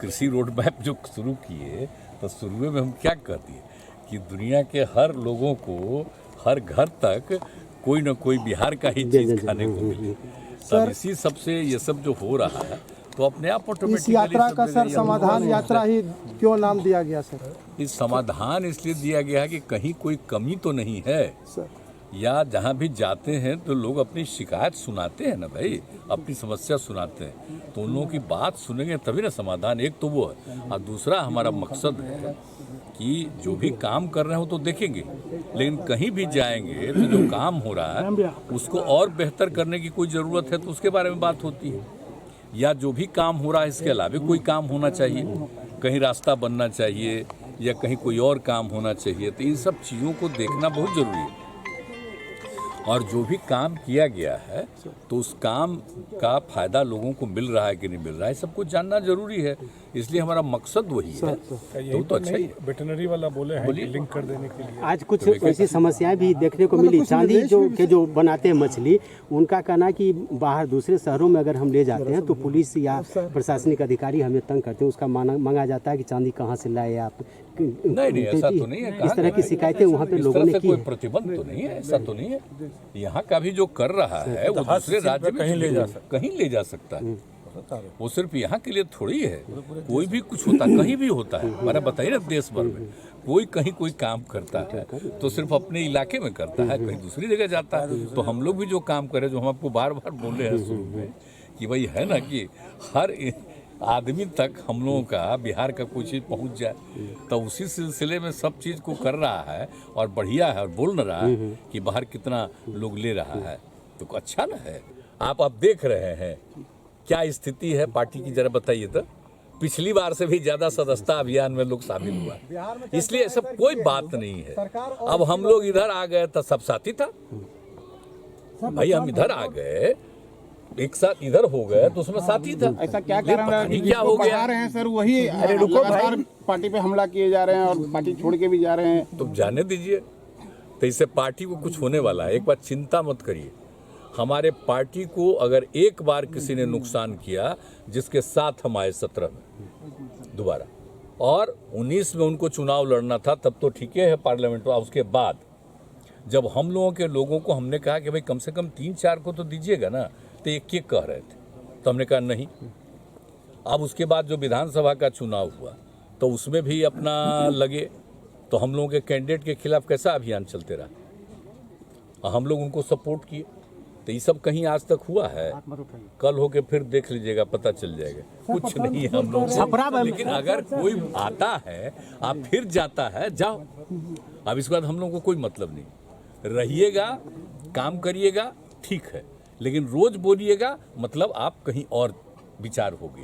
कृषि road map जो शुरू किए तो शुरू में हम क्या कह दिए कि दुनिया के हर लोगों को हर घर तक कोई न कोई बिहार का ही चीज़ खाने को मिले। तब इसी सबसे ये सब जो हो रहा है तो अपने आप ऑटोमेटिकली इस यात्रा का सर समाधान यात्रा ही क्यों नाम दिया गया सर? इस समाधान इसलिए दिया गया है कि कहीं कोई कमी तो नहीं है सर या जहाँ भी जाते हैं तो लोग अपनी शिकायत सुनाते हैं ना भाई, अपनी समस्या सुनाते हैं तो उन लोगों की बात सुनेंगे तभी ना समाधान। एक तो वो है और दूसरा हमारा मकसद है कि जो भी काम कर रहे हो तो देखेंगे, लेकिन कहीं भी जाएंगे तो जो काम हो रहा है उसको और बेहतर करने की कोई ज़रूरत है तो उसके बारे में बात होती है, या जो भी काम हो रहा है इसके अलावा कोई काम होना चाहिए, कहीं रास्ता बनना चाहिए या कहीं कोई और काम होना चाहिए। तो इन सब चीज़ों को देखना बहुत ज़रूरी है और जो भी काम किया गया है तो उस काम का फायदा लोगों को मिल रहा है कि नहीं मिल रहा है सब कुछ जानना जरूरी है, इसलिए हमारा मकसद वही है। तो अच्छा ही वेटरनरी वाला बोले हैं कि लिंक कर देने के लिए आज कुछ ऐसी समस्याएं भी देखने को मिली। चांदी जो बनाते हैं मछली, उनका कहना कि बाहर दूसरे शहरों में अगर हम ले जाते हैं तो पुलिस या प्रशासनिक अधिकारी हमें तंग करते हैं, उसका मांगा जाता है कि चांदी कहाँ से लाए आप। नहीं ऐसा तो नहीं है, इस तरह की शिकायतें वहाँ पे लोगों ने की। कोई प्रतिबंध तो नहीं है, ऐसा तो नहीं है। यहाँ का भी जो कर रहा है वो दूसरे राज्य में कहीं ले जा सकता है। वो सिर्फ यहाँ के लिए थोड़ी है, कोई भी कुछ होता कहीं भी होता है। मैंने बताइए ना देश भर में कोई कहीं कोई काम करता है तो सिर्फ अपने इलाके में करता है, कहीं दूसरी जगह जाता है। तो हम लोग भी जो काम करें, जो हम आपको बार बार बोले हैं शुरू में कि भाई है ना कि हर आदमी तक हम लोगों का बिहार का कोई चीज़ पहुंच जाए, तो उसी सिलसिले में सब चीज़ को कर रहा है और बढ़िया है और बोल रहा है कि बाहर कितना लोग ले रहा है, तो अच्छा ना है। आप देख रहे हैं क्या स्थिति है पार्टी की, जरा बताइए तो। पिछली बार से भी ज्यादा सदस्यता अभियान में लोग शामिल हुआ, इसलिए सब कोई बात नहीं है। अब हम लोग इधर आ गए तो सब साथी था भाई, हम इधर आ गए एक साथ इधर हो गए तो उसमें साथी था। ऐसा क्या कारण है? क्या हो गया रहे हैं सर, वही लगातार पार्टी पे हमला किए जा रहे हैं और पार्टी छोड़ के भी जा रहे हैं। तो जाने दीजिए, तो इससे पार्टी को कुछ होने वाला है। एक बार चिंता मत करिए, हमारे पार्टी को अगर एक बार किसी ने नुकसान किया, जिसके साथ हम आए 17 में दोबारा और 19 में उनको चुनाव लड़ना था, तब तो ठीक है पार्लियामेंट में। उसके बाद जब हम लोगों के लोगों को हमने कहा कि भाई कम से कम 3-4 को तो दीजिएगा ना, तो एक कह रहे थे, तो हमने कहा नहीं। अब उसके बाद जो विधानसभा का चुनाव हुआ तो उसमें भी अपना लगे, तो हम लोगों के कैंडिडेट के खिलाफ कैसा अभियान चलते रहा, हम लोग उनको सपोर्ट किए। तो ये सब कहीं आज तक हुआ है? कल होके फिर देख लीजिएगा, पता चल जाएगा। कुछ नहीं है हम लोग, लेकिन अगर कोई आता है आप फिर जाता है, जाओ। अब इसके बाद हम लोगों को कोई मतलब नहीं, रहिएगा काम करिएगा ठीक है, लेकिन रोज बोलिएगा मतलब आप कहीं और विचार हो गया।